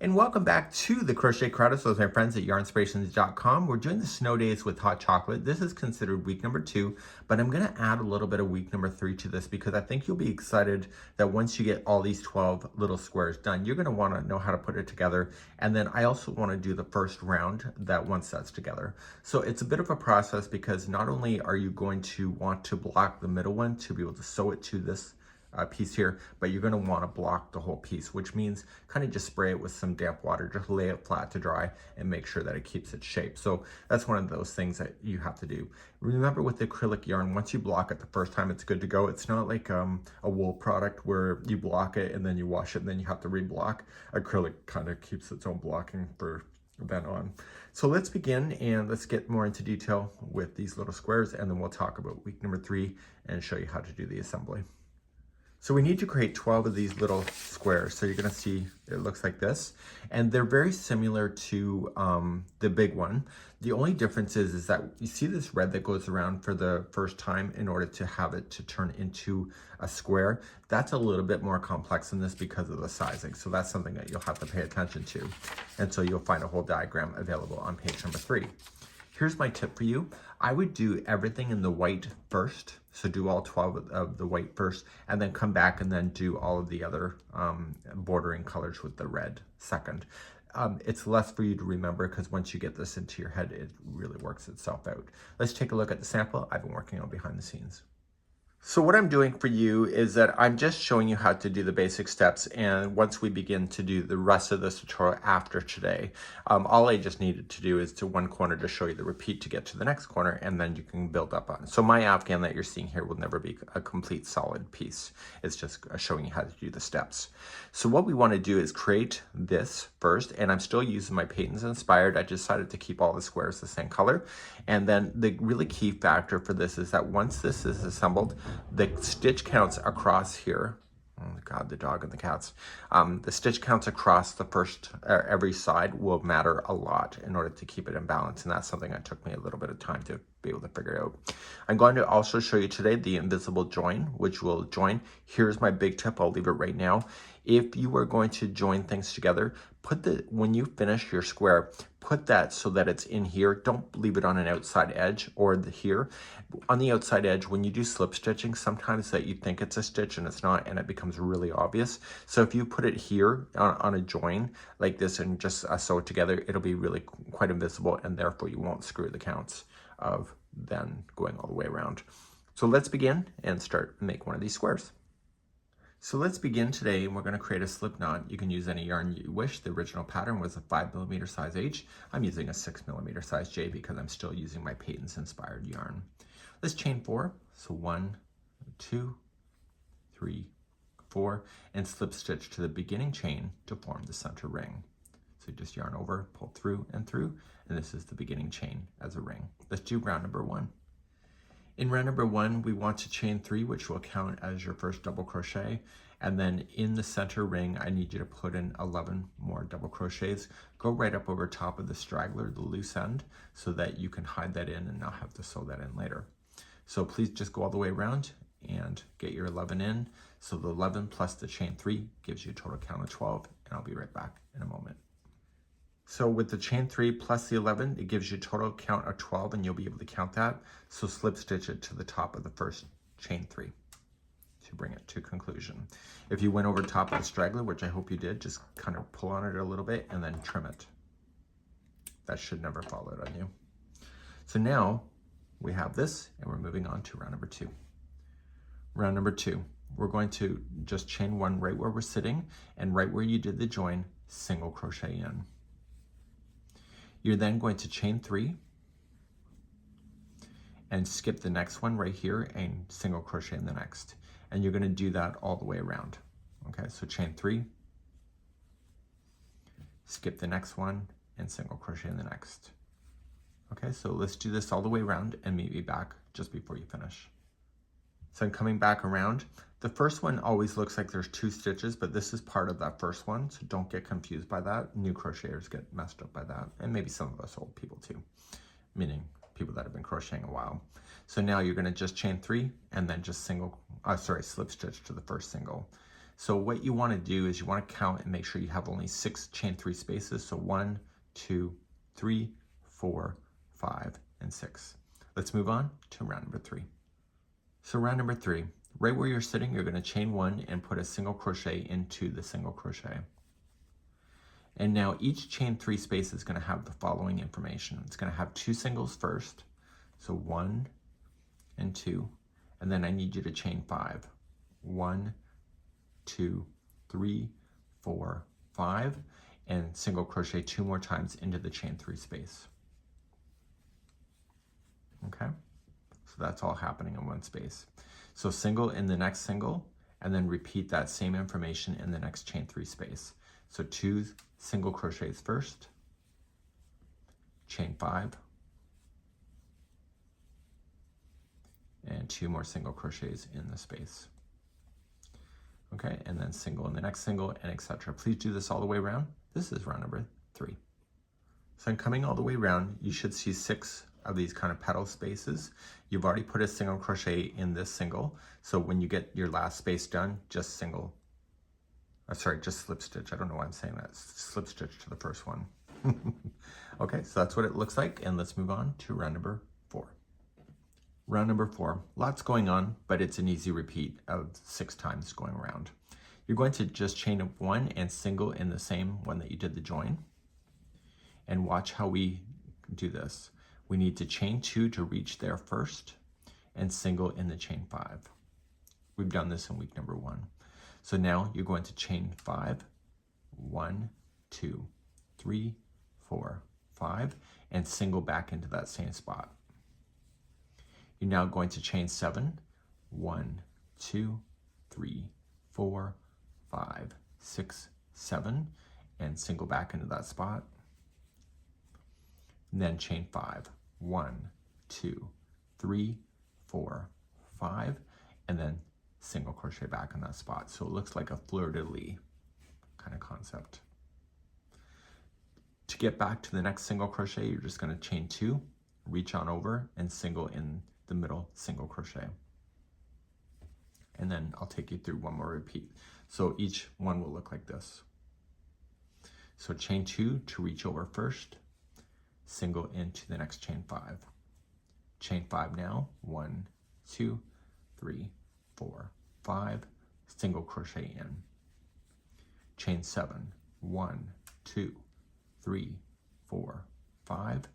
And welcome back to the Crochet Crowd. So, my friends at yarnspirations.com. We're doing the snow days with hot chocolate. This is considered week number 2, but I'm going to add a little bit of week number 3 to this because I think you'll be excited that once you get all these 12 little squares done, you're going to want to know how to put it together. And then I also want to do the first round that once that's together. So it's a bit of a process because not only are you going to want to block the middle one to be able to sew it to this piece here, but you're going to want to block the whole piece, which means kind of just spray it with some damp water, just lay it flat to dry and make sure that it keeps its shape. So that's one of those things that you have to do. Remember with the acrylic yarn, once you block it the first time, it's good to go. It's not like a wool product where you block it and then you wash it and then you have to reblock. Acrylic kind of keeps its own blocking for then on. So let's begin and let's get more into detail with these little squares, and then we'll talk about week number 3 and show you how to do the assembly. So we need to create 12 of these little squares. So you're going to see it looks like this, and they're very similar to the big one. The only difference is that you see this red that goes around for the first time in order to have it to turn into a square. That's a little bit more complex than this because of the sizing. So that's something that you'll have to pay attention to. And so you'll find a whole diagram available on page number 3. Here's my tip for you. I would do everything in the white first. So do all 12 of the white first, and then come back and then do all of the other bordering colors with the red second. It's less for you to remember because once you get this into your head, it really works itself out. Let's take a look at the sample I've been working on behind the scenes. So what I'm doing for you is that I'm just showing you how to do the basic steps, and once we begin to do the rest of this tutorial after today, all I just needed to do is to one corner to show you the repeat to get to the next corner, and then you can build up on it. So my afghan that you're seeing here will never be a complete solid piece. It's just showing you how to do the steps. So what we want to do is create this first, and I'm still using my Payton's Inspired. I decided to keep all the squares the same color, and then the really key factor for this is that once this is assembled, the stitch counts across here, oh God, the dog and the cats, the stitch counts across the first, every side will matter a lot in order to keep it in balance, and that's something that took me a little bit of time to be able to figure out. I'm going to also show you today the invisible join, which will join. Here's my big tip, I'll leave it right now. If you are going to join things together, when you finish your square, put that so that it's in here. Don't leave it on an outside edge or here. On the outside edge, when you do slip stitching, sometimes that you think it's a stitch and it's not, and it becomes really obvious. So if you put it here on a join like this and just sew it together, it'll be really quite invisible, and therefore you won't screw the counts of then going all the way around. So let's begin and start make one of these squares. So let's begin today, and we're going to create a slip knot. You can use any yarn you wish. The original pattern was a 5mm size H. I'm using a 6mm size J because I'm still using my Payton's Inspired yarn. Let's chain 4. So 1, 2, 3, 4, and slip stitch to the beginning chain to form the center ring. So just yarn over, pull through, and this is the beginning chain as a ring. Let's do round number 1. In round number 1, we want to chain 3, which will count as your first double crochet. And then in the center ring, I need you to put in 11 more double crochets. Go right up over top of the straggler, the loose end, so that you can hide that in and not have to sew that in later. So please just go all the way around and get your 11 in. So the 11 plus the chain 3 gives you a total count of 12, and I'll be right back in a moment. So with the chain 3 plus the 11, it gives you a total count of 12, and you'll be able to count that. So slip stitch it to the top of the first chain 3 to bring it to conclusion. If you went over top of the straggler, which I hope you did, just kind of pull on it a little bit and then trim it. That should never fall out on you. So now we have this, and we're moving on to round number 2. Round number 2, we're going to just chain 1 right where we're sitting, and right where you did the join, single crochet in. You're then going to chain 3 and skip the next one right here and single crochet in the next. And you're going to do that all the way around. Okay, so chain 3, skip the next one, and single crochet in the next. Okay, so let's do this all the way around and meet me back just before you finish. So I'm coming back around. The first one always looks like there's 2 stitches, but this is part of that first one, so don't get confused by that. New crocheters get messed up by that, and maybe some of us old people too, meaning people that have been crocheting a while. So now you're going to just chain 3 and then just slip stitch to the first single. So what you want to do is you want to count and make sure you have only 6 chain 3 spaces. So 1, 2, 3, 4, 5, and 6. Let's move on to round number 3. So round number 3, right where you're sitting, you're going to chain 1 and put a single crochet into the single crochet. And now each chain 3 space is going to have the following information. It's going to have 2 singles first, so 1 and 2, and then I need you to chain 5. 1, 2, 3, 4, 5, and single crochet 2 more times into the chain 3 space. Okay, so that's all happening in one space. So single in the next single, and then repeat that same information in the next chain 3 space. So 2 single crochets first, chain 5, and 2 more single crochets in the space. Okay, and then single in the next single, and etc. Please do this all the way around. This is round number 3. So I'm coming all the way around. You should see 6 of these kind of petal spaces. You've already put a single crochet in this single, so when you get your last space done, just just slip stitch. I don't know why I'm saying that. Slip stitch to the first one. Okay, so that's what it looks like, and let's move on to round number 4. Round number 4, lots going on, but it's an easy repeat of 6 times going around. You're going to just chain up 1 and single in the same one that you did the join. And watch how we do this. We need to chain 2 to reach there first and single in the chain 5. We've done this in week number 1. So now you're going to chain 5, 1, 2, 3, 4, 5, and single back into that same spot. You're now going to chain 7, 1, 2, 3, 4, 5, 6, 7, and single back into that spot. And then chain 5, 1, 2, 3, 4, 5, and then single crochet back in that spot. So it looks like a fleur-de-lis kind of concept. To get back to the next single crochet, you're just going to chain 2, reach on over, and single in the middle single crochet. And then I'll take you through one more repeat. So each one will look like this. So chain 2 to reach over first, single into the next chain 5. Chain 5 now, 1, 2, 3, 4, 5, single crochet in. Chain 7, 1, 2, 3, 4, 5,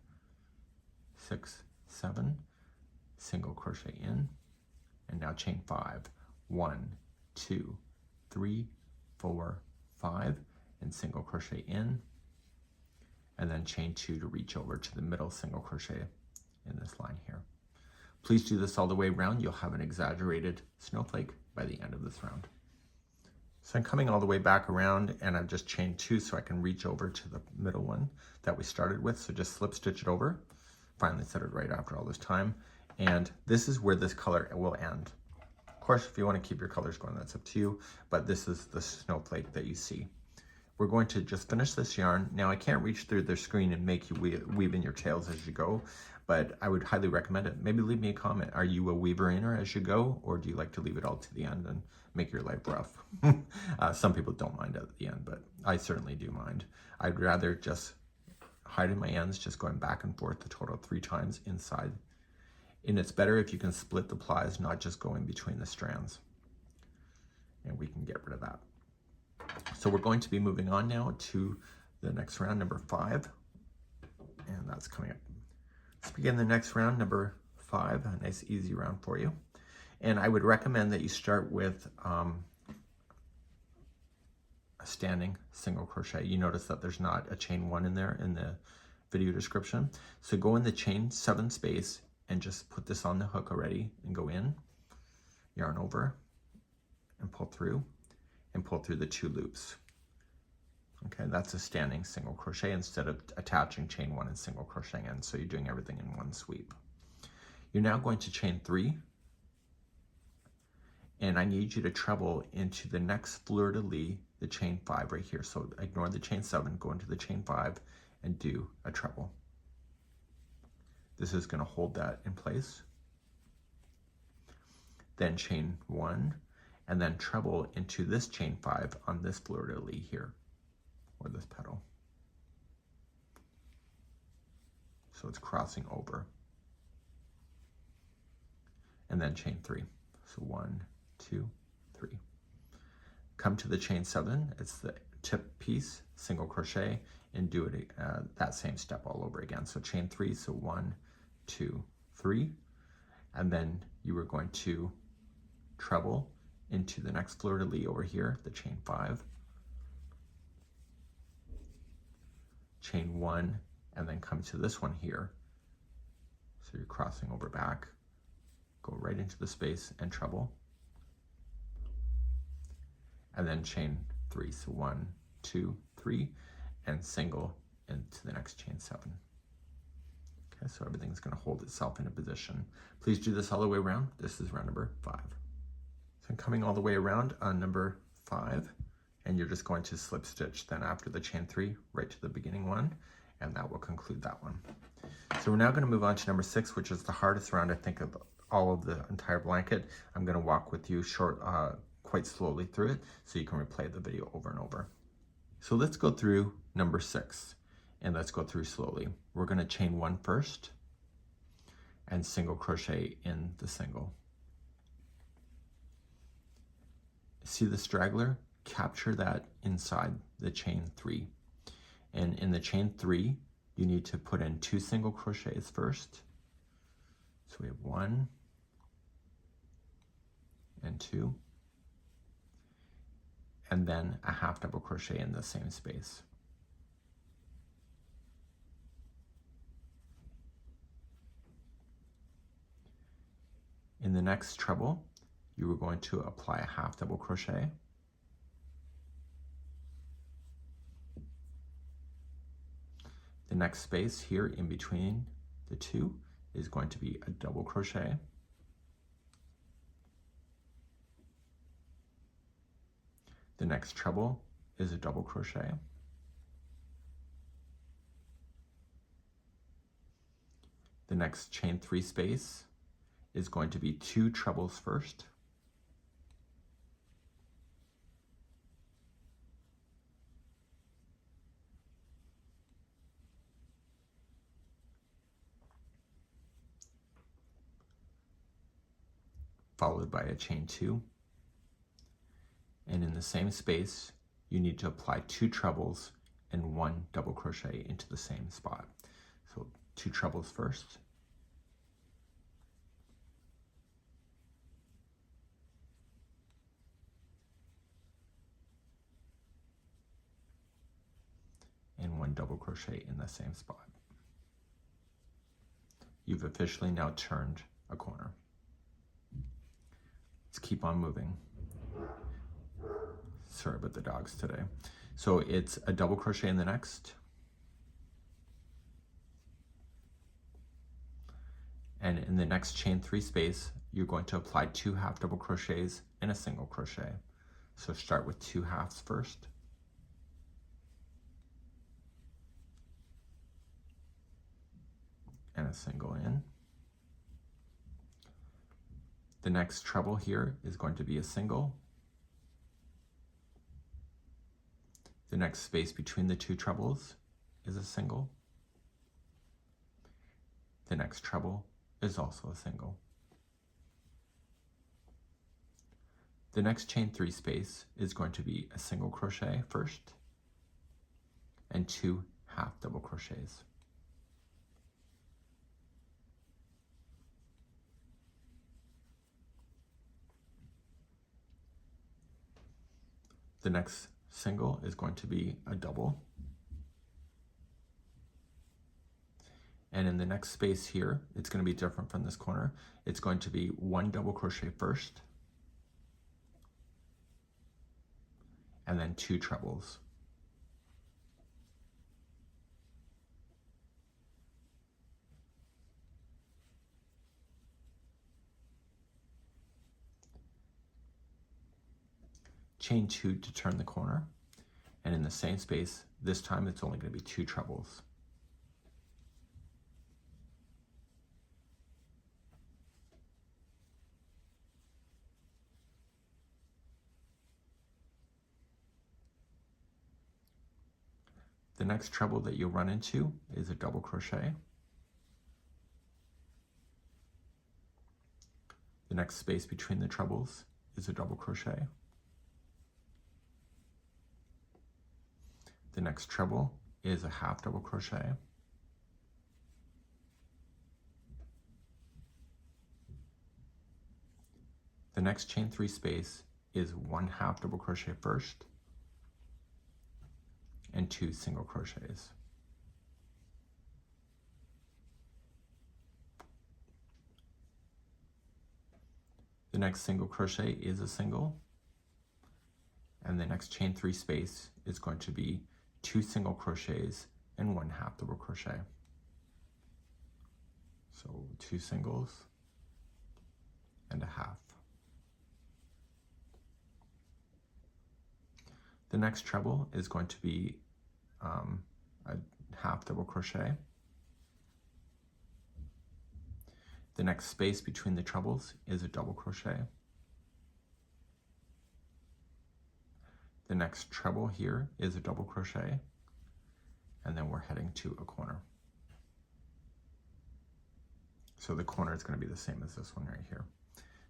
6, 7, single crochet in. And now chain 5, 1, 2, 3, 4, 5, and single crochet in. And then chain 2 to reach over to the middle single crochet in this line here. Please do this all the way around. You'll have an exaggerated snowflake by the end of this round. So I'm coming all the way back around, and I've just chained 2 so I can reach over to the middle one that we started with. So just slip stitch it over. Finally set it right after all this time. And this is where this color will end. Of course, if you want to keep your colors going, that's up to you, but this is the snowflake that you see. We're going to just finish this yarn. Now I can't reach through the screen and make you weave in your tails as you go, but I would highly recommend it. Maybe leave me a comment. Are you a weaver inner as you go, or do you like to leave it all to the end and make your life rough? Some people don't mind at the end, but I certainly do mind. I'd rather just hide in my ends, just going back and forth the total 3 times inside. And it's better if you can split the plies, not just go in between the strands. And we can get rid of that. So we're going to be moving on now to the next round, number 5. And that's coming up. Let's begin the next round, number 5, a nice easy round for you. And I would recommend that you start with a standing single crochet. You notice that there's not a chain 1 in there in the video description. So go in the chain 7 space and just put this on the hook already and go in, yarn over, and pull through the 2 loops. Okay, that's a standing single crochet instead of attaching chain 1 and single crocheting in, so you're doing everything in one sweep. You're now going to chain 3, and I need you to treble into the next fleur-de-lis, the chain 5 right here. So ignore the chain 7, go into the chain 5 and do a treble. This is going to hold that in place. Then chain 1, and then treble into this chain 5 on this fleur-de-lis here, or this petal. So it's crossing over. And then chain 3. So 1, 2, 3. Come to the chain 7, it's the tip piece, single crochet, and do it that same step all over again. So chain 3, so 1, 2, 3, and then you are going to treble into the next fleur-de-lis over here, the chain 5, chain 1, and then come to this one here. So you're crossing over back, go right into the space and treble, and then chain 3, so 1, 2, 3, and single into the next chain 7. Okay, so everything's going to hold itself in a position. Please do this all the way around. This is round number 5. So I'm coming all the way around on number 5, and you're just going to slip stitch then after the chain 3 right to the beginning one, and that will conclude that one. So we're now going to move on to number 6, which is the hardest round I think of all of the entire blanket. I'm going to walk with you quite slowly through it so you can replay the video over and over. So let's go through number 6, and let's go through slowly. We're going to chain 1 first and single crochet in the single. See the straggler? Capture that inside the chain 3. And in the chain 3, you need to put in 2 single crochets first. So we have 1 and 2, and then a half double crochet in the same space. In the next treble, you are going to apply a half double crochet. The next space here in between the two is going to be a double crochet. The next treble is a double crochet. The next chain 3 space is going to be 2 trebles first. Followed by a chain 2. And in the same space, you need to apply 2 trebles and 1 double crochet into the same spot. So 2 trebles first. And 1 double crochet in the same spot. You've officially now turned a corner. Let's keep on moving. Sorry about the dogs today. So it's a double crochet in the next. And in the next chain 3 space, you're going to apply 2 half double crochets and a single crochet. So start with 2 halves first. And a single in. The next treble here is going to be a single. The next space between the 2 trebles is a single. The next treble is also a single. The next chain 3 space is going to be a single crochet first and 2 half double crochets. The next single is going to be a double. And in the next space here, it's going to be different from this corner. It's going to be 1 double crochet first, and then 2 trebles. Chain 2 to turn the corner, and in the same space, this time it's only going to be 2 trebles. The next treble that you'll run into is a double crochet. The next space between the trebles is a double crochet. The next treble is a half double crochet. The next chain 3 space is 1 half double crochet first and 2 single crochets. The next single crochet is a single, and the next chain 3 space is going to be 2 single crochets and 1 half double crochet. So 2 singles and a half. The next treble is going to be a half double crochet. The next space between the trebles is a double crochet. The next treble here is a double crochet, and then we're heading to a corner. So the corner is going to be the same as this one right here.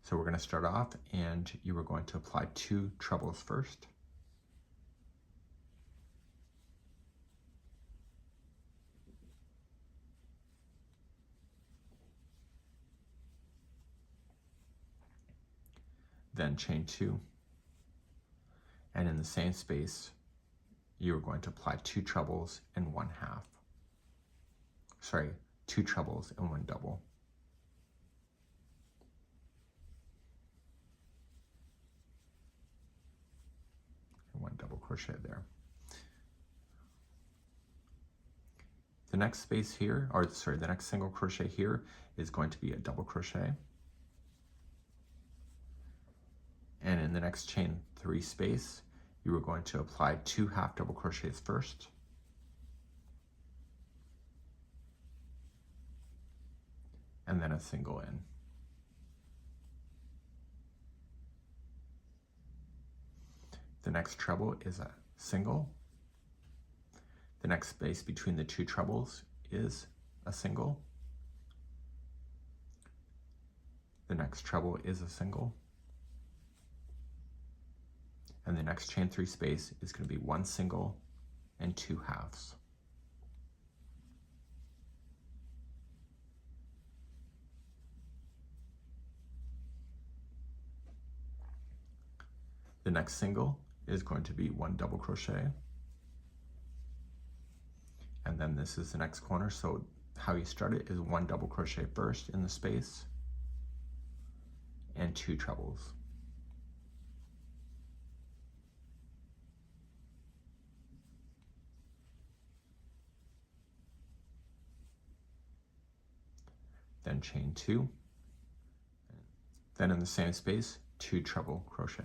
So we're going to start off, and you are going to apply 2 trebles first. Then chain 2, and in the same space you are going to apply 2 trebles and 1 half. Sorry, 2 trebles and 1 double. And 1 double crochet there. The next space here, or sorry, the next single crochet here is going to be a double crochet. And in the next chain 3 space, you are going to apply 2 half double crochets first. And then a single in. The next treble is a single. The next space between the 2 trebles is a single. The next treble is a single. And the next chain 3 space is going to be 1 single and 2 halves. The next single is going to be 1 double crochet. And then this is the next corner. So how you start it is 1 double crochet first in the space and 2 trebles. Then chain 2, then in the same space, 2 treble crochet.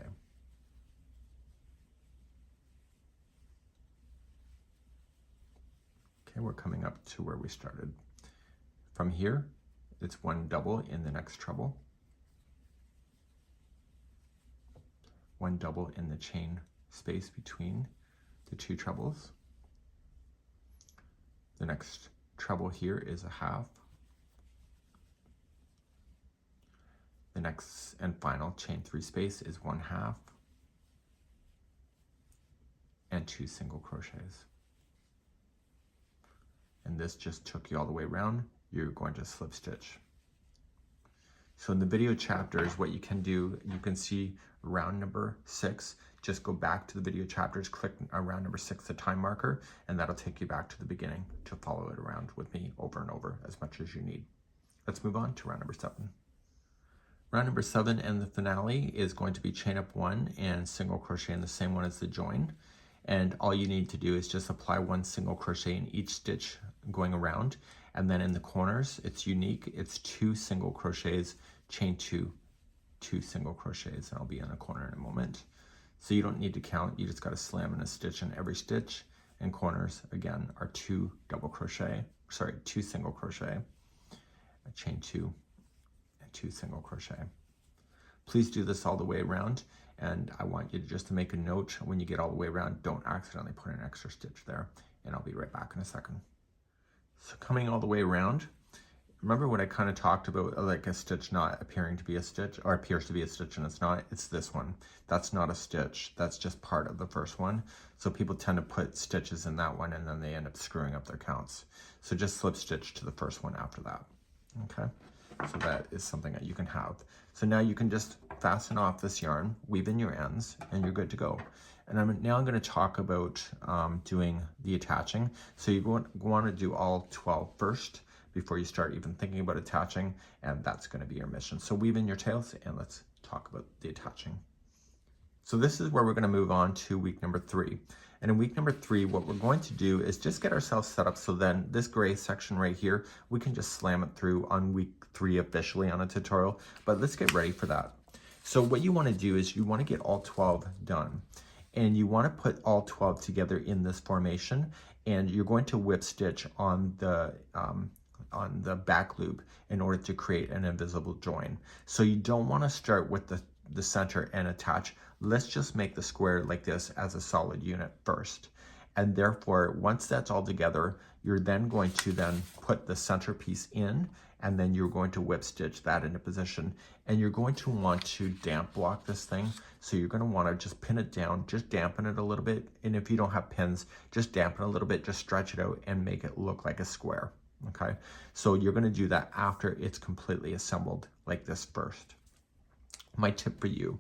Okay, we're coming up to where we started. From here, it's 1 double in the next treble, 1 double in the chain space between the 2 trebles. The next treble here is a half. The next and final chain 3 space is 1 half and 2 single crochets. And this just took you all the way around. You're going to slip stitch. So in the video chapters, what you can do, you can see round number 6. Just go back to the video chapters, click around number 6, the time marker, and that'll take you back to the beginning to follow it around with me over and over as much as you need. Let's move on to round number 7. Round number 7 and the finale is going to be chain up 1 and single crochet in the same one as the join. And all you need to do is just apply 1 single crochet in each stitch going around. And then in the corners, it's unique. It's 2 single crochets, chain 2, 2 single crochets, and I'll be in a corner in a moment. So you don't need to count. You just got to slam in a stitch in every stitch. And corners, again, are 2 single crochet, chain 2, 2 single crochet. Please do this all the way around, and I want you to just to make a note when you get all the way around, don't accidentally put an extra stitch there, and I'll be right back in a second. So coming all the way around, remember what I kind of talked about, like a stitch not appearing to be a stitch, or appears to be a stitch and it's not? It's this one. That's not a stitch. That's just part of the first one. So people tend to put stitches in that one and then they end up screwing up their counts. So just slip stitch to the first one after that. Okay, so that is something that you can have. So now you can just fasten off this yarn, weave in your ends, and you're good to go. And now I'm going to talk about doing the attaching. So you want to do all 12 first before you start even thinking about attaching, and that's going to be your mission. So weave in your tails and let's talk about the attaching. So this is where we're going to move on to week number 3. And in week number 3, what we're going to do is just get ourselves set up so then this gray section right here, we can just slam it through on week 3 officially on a tutorial, but let's get ready for that. So what you want to do is you want to get all 12 done, and you want to put all 12 together in this formation, and you're going to whip stitch on the back loop in order to create an invisible join. So you don't want to start with the center and attach. Let's just make the square like this as a solid unit first. And therefore, once that's all together, you're then going to then put the center piece in, and then you're going to whip stitch that into position. And you're going to want to damp block this thing. So you're going to want to just pin it down, just dampen it a little bit. And if you don't have pins, just dampen a little bit, just stretch it out and make it look like a square. Okay, so you're going to do that after it's completely assembled like this first. My tip for you,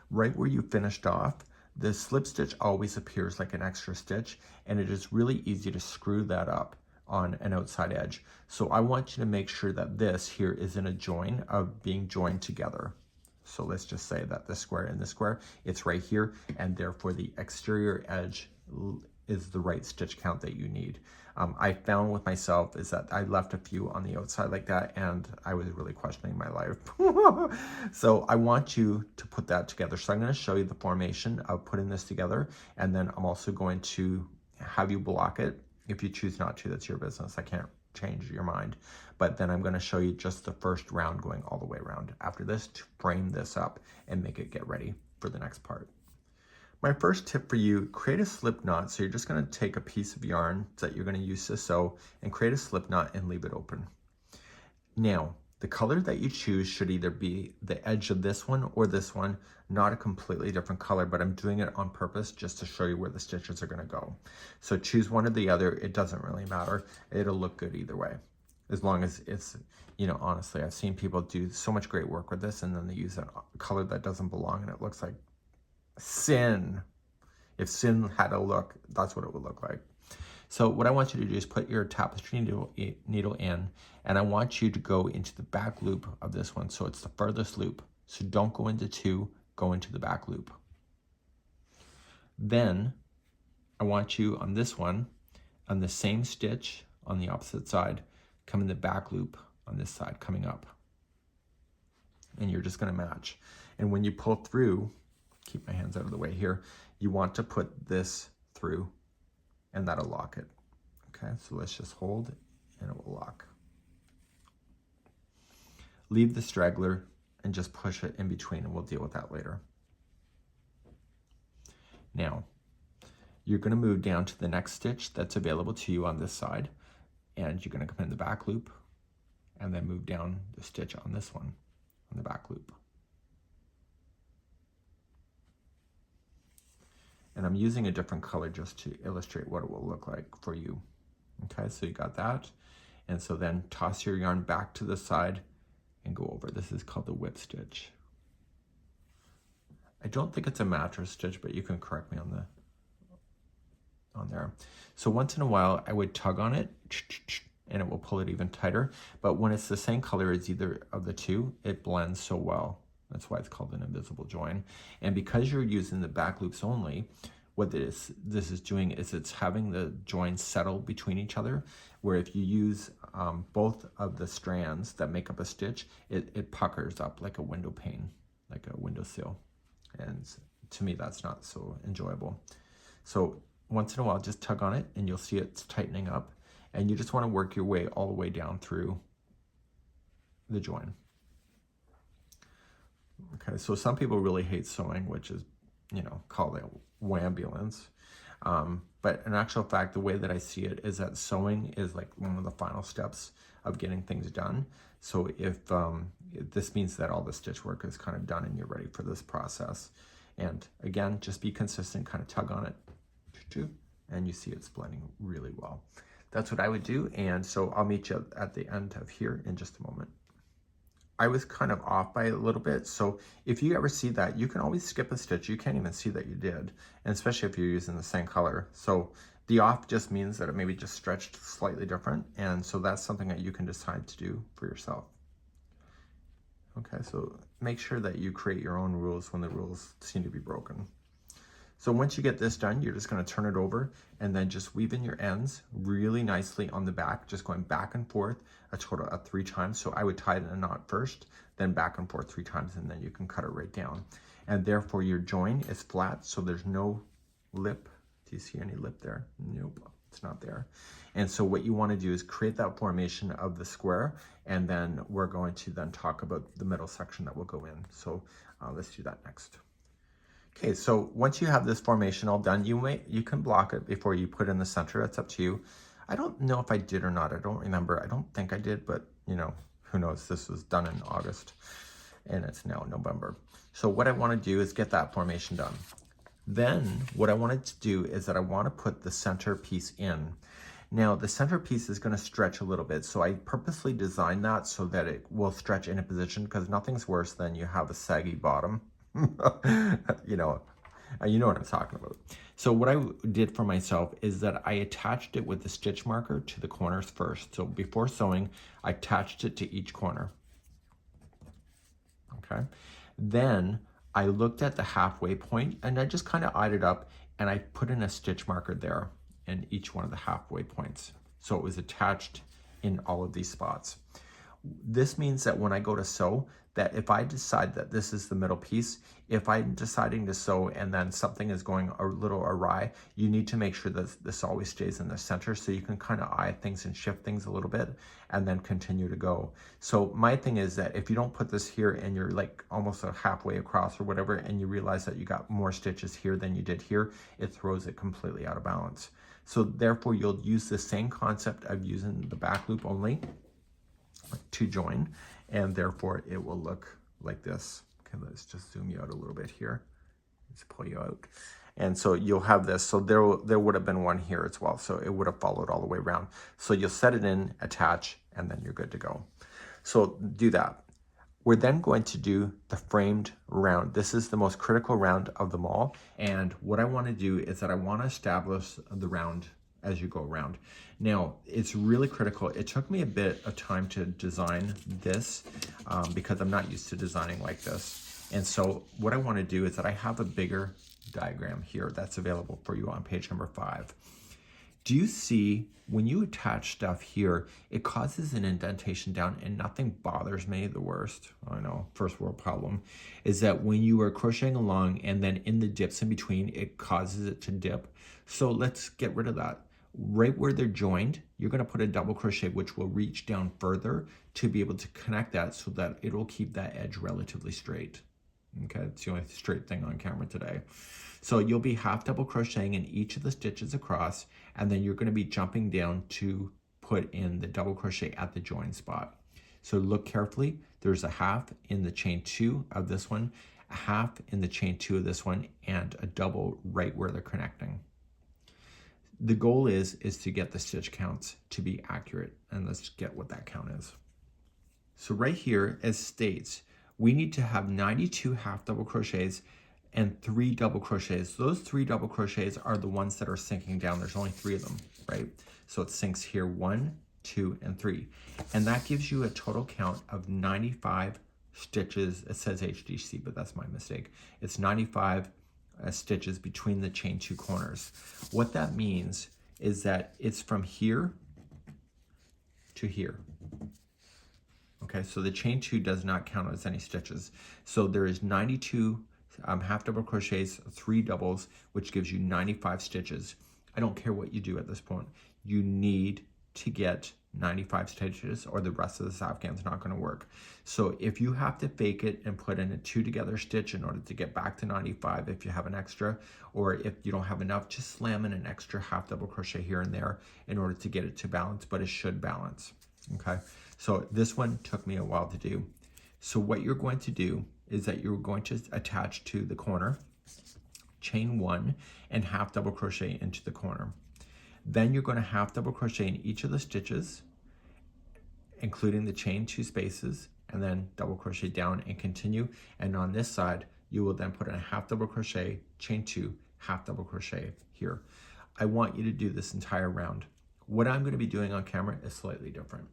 right where you finished off, the slip stitch always appears like an extra stitch, and it is really easy to screw that up on an outside edge. So I want you to make sure that this here is in a join of being joined together. So let's just say that this square and this square, it's right here, and therefore the exterior edge is the right stitch count that you need. I found with myself is that I left a few on the outside like that, and I was really questioning my life. So I want you to put that together. So I'm going to show you the formation of putting this together, and then I'm also going to have you block it. If you choose not to, that's your business. I can't change your mind. But then I'm going to show you just the first round going all the way around after this to frame this up and make it get ready for the next part. My first tip for you, create a slip knot. So you're just going to take a piece of yarn that you're going to use to sew and create a slip knot and leave it open. Now, the color that you choose should either be the edge of this one or this one, not a completely different color, but I'm doing it on purpose just to show you where the stitches are going to go. So choose one or the other. It doesn't really matter. It'll look good either way, as long as it's, you know, honestly, I've seen people do so much great work with this and then they use a color that doesn't belong and it looks like sin. If sin had a look, that's what it would look like. So what I want you to do is put your tapestry needle in, and I want you to go into the back loop of this one. So it's the furthest loop. So don't go into 2, go into the back loop. Then I want you on this one, on the same stitch on the opposite side, come in the back loop on this side coming up. And you're just going to match. And when you pull through, keep my hands out of the way here, you want to put this through and that'll lock it. Okay, so let's just hold and it will lock. Leave the straggler and just push it in between, and we'll deal with that later. Now, you're going to move down to the next stitch that's available to you on this side, and you're going to come in the back loop and then move down the stitch on this one on the back loop. And I'm using a different color just to illustrate what it will look like for you. Okay, so you got that. And so then toss your yarn back to the side and go over. This is called the whip stitch. I don't think it's a mattress stitch, but you can correct me on there. So once in a while, I would tug on it and it will pull it even tighter. But when it's the same color as either of the two, it blends so well. That's why it's called an invisible join. And because you're using the back loops only, what this is doing is it's having the joins settle between each other, where if you use both of the strands that make up a stitch, it puckers up like a window pane, like a windowsill. And to me, that's not so enjoyable. So once in a while, just tug on it and you'll see it's tightening up. And you just want to work your way all the way down through the join. Okay, so some people really hate sewing, which is, you know, called a wambulance. But in actual fact, the way that I see it is that sewing is like one of the final steps of getting things done. So if this means that all the stitch work is kind of done and you're ready for this process. And again, just be consistent, kind of tug on it, and you see it's blending really well. That's what I would do. And so I'll meet you at the end of here in just a moment. I was kind of off by a little bit. So if you ever see that, you can always skip a stitch. You can't even see that you did, and especially if you're using the same color. So the off just means that it maybe just stretched slightly different. And so that's something that you can decide to do for yourself. Okay, so make sure that you create your own rules when the rules seem to be broken. So once you get this done, you're just going to turn it over and then just weave in your ends really nicely on the back, just going back and forth a total of 3 times. So I would tie it in a knot first, then back and forth 3 times, and then you can cut it right down. And therefore your join is flat, so there's no lip. Do you see any lip there? Nope, it's not there. And so what you want to do is create that formation of the square, and then we're going to then talk about the middle section that will go in. So let's do that next. Okay, so once you have this formation all done, you can block it before you put in the center. It's up to you. I don't know if I did or not. I don't remember. I don't think I did, but you know, who knows? This was done in August and it's now November. So what I want to do is get that formation done. Then what I wanted to do is that I want to put the center piece in. Now the center piece is going to stretch a little bit. So I purposely designed that so that it will stretch in a position, because nothing's worse than you have a saggy bottom. you know what I'm talking about. So what I did for myself is that I attached it with the stitch marker to the corners first. So before sewing, I attached it to each corner. Okay. Then I looked at the halfway point and I just kind of eyed it up, and I put in a stitch marker there in each one of the halfway points. So it was attached in all of these spots. This means that when I go to sew, that if I decide that this is the middle piece, if I'm deciding to sew and then something is going a little awry, you need to make sure that this always stays in the center, so you can kind of eye things and shift things a little bit and then continue to go. So my thing is that if you don't put this here and you're like almost a halfway across or whatever, and you realize that you got more stitches here than you did here, it throws it completely out of balance. So therefore you'll use the same concept of using the back loop only to join, and therefore it will look like this. Okay, let's just zoom you out a little bit here. Let's pull you out. And so you'll have this. So there would have been one here as well. So it would have followed all the way around. So you'll set it in, attach, and then you're good to go. So do that. We're then going to do the framed round. This is the most critical round of them all. And what I want to do is that I want to establish the round as you go around. Now, it's really critical. It took me a bit of time to design this because I'm not used to designing like this. And so what I want to do is that I have a bigger diagram here that's available for you on page number 5. Do you see when you attach stuff here, it causes an indentation down, and nothing bothers me the worst. I know, first world problem, is that when you are crocheting along and then in the dips in between, it causes it to dip. So let's get rid of that. Right where they're joined, you're going to put a double crochet, which will reach down further to be able to connect that so that it'll keep that edge relatively straight. Okay, it's the only straight thing on camera today. So you'll be half double crocheting in each of the stitches across, and then you're going to be jumping down to put in the double crochet at the join spot. So look carefully. There's a half in the chain 2 of this one, a half in the chain 2 of this one, and a double right where they're connecting. The goal is to get the stitch counts to be accurate, and let's get what that count is. So right here, as states, we need to have 92 half double crochets and 3 double crochets. Those 3 double crochets are the ones that are sinking down. There's only 3 of them, right? So it sinks here 1, 2, and 3. And that gives you a total count of 95 stitches. It says HDC, but that's my mistake. It's 95 stitches between the chain 2 corners. What that means is that it's from here to here. Okay, so the chain 2 does not count as any stitches. So there is 92 half double crochets, 3 doubles, which gives you 95 stitches. I don't care what you do at this point. You need to get 95 stitches or the rest of this afghan's not going to work. So if you have to fake it and put in a 2 together stitch in order to get back to 95 if you have an extra, or if you don't have enough, just slam in an extra half double crochet here and there in order to get it to balance, but it should balance. Okay, so this one took me a while to do. So what you're going to do is that you're going to attach to the corner, chain 1 and half double crochet into the corner. Then you're going to half double crochet in each of the stitches, including the chain 2 spaces, and then double crochet down and continue. And on this side, you will then put in a half double crochet, chain 2, half double crochet here. I want you to do this entire round. What I'm going to be doing on camera is slightly different.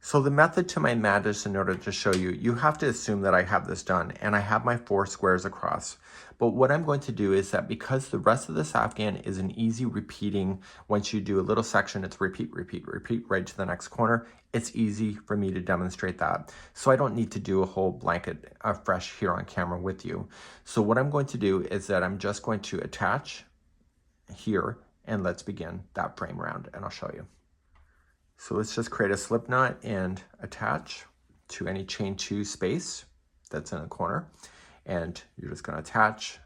So the method to my madness, in order to show you, you have to assume that I have this done and I have my 4 squares across. But what I'm going to do is that because the rest of this afghan is an easy repeating, once you do a little section, it's repeat, repeat, repeat right to the next corner. It's easy for me to demonstrate that. So I don't need to do a whole blanket fresh here on camera with you. So what I'm going to do is that I'm just going to attach here and let's begin that frame round and I'll show you. So let's just create a slip knot and attach to any chain 2 space that's in the corner. And you're just going to attach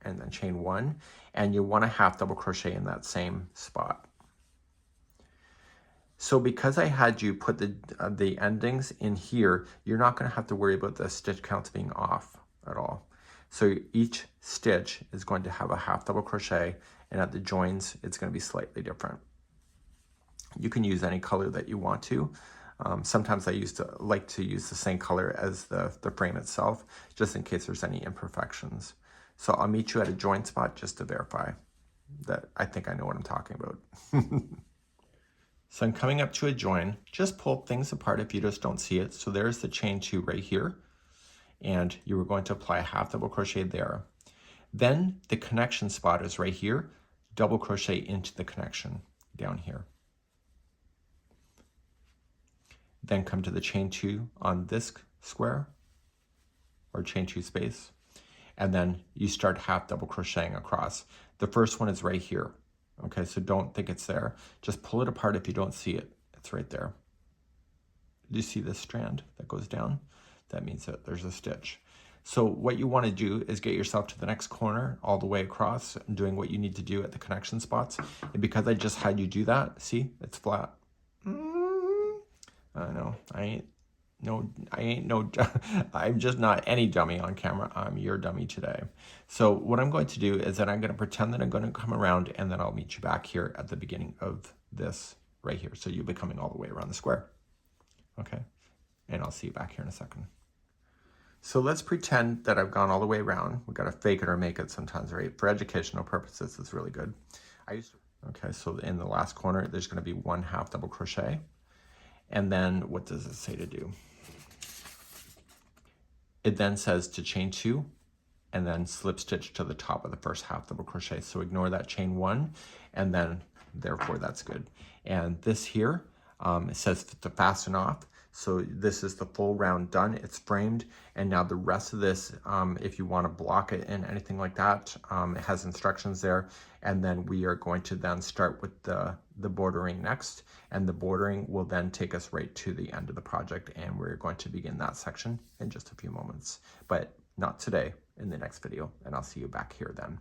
and then chain 1. And you want to half double crochet in that same spot. So because I had you put the endings in here, you're not going to have to worry about the stitch counts being off at all. So each stitch is going to have a half double crochet, and at the joins, it's going to be slightly different. You can use any color that you want to. Sometimes I like to use the same color as the frame itself, just in case there's any imperfections. So I'll meet you at a join spot just to verify that I think I know what I'm talking about. So I'm coming up to a join. Just pull things apart if you just don't see it. So there's the chain 2 right here. And you were going to apply a half double crochet there. Then the connection spot is right here. Double crochet into the connection down here. Then come to the chain 2 on this square or chain 2 space, and then you start half double crocheting across. The first one is right here. Okay, so don't think it's there. Just pull it apart if you don't see it. It's right there. Do you see this strand that goes down? That means that there's a stitch. So what you want to do is get yourself to the next corner all the way across and doing what you need to do at the connection spots. And because I just had you do that, see, it's flat. I know, I'm just not any dummy on camera. I'm your dummy today. So what I'm going to do is that I'm going to pretend that I'm going to come around, and then I'll meet you back here at the beginning of this right here. So you'll be coming all the way around the square. Okay, and I'll see you back here in a second. So let's pretend that I've gone all the way around. We've got to fake it or make it sometimes, right? For educational purposes, it's really good. Okay, so in the last corner, there's going to be 1 half double crochet. And then what does it say to do? It then says to chain 2 and then slip stitch to the top of the first half double crochet. So ignore that chain 1, and then therefore that's good. And this here, it says to fasten off. So this is the full round done. It's framed. And now the rest of this, if you want to block it and anything like that, it has instructions there. And then we are going to then start with the bordering next. And the bordering will then take us right to the end of the project. And we're going to begin that section in just a few moments. But not today, in the next video. And I'll see you back here then.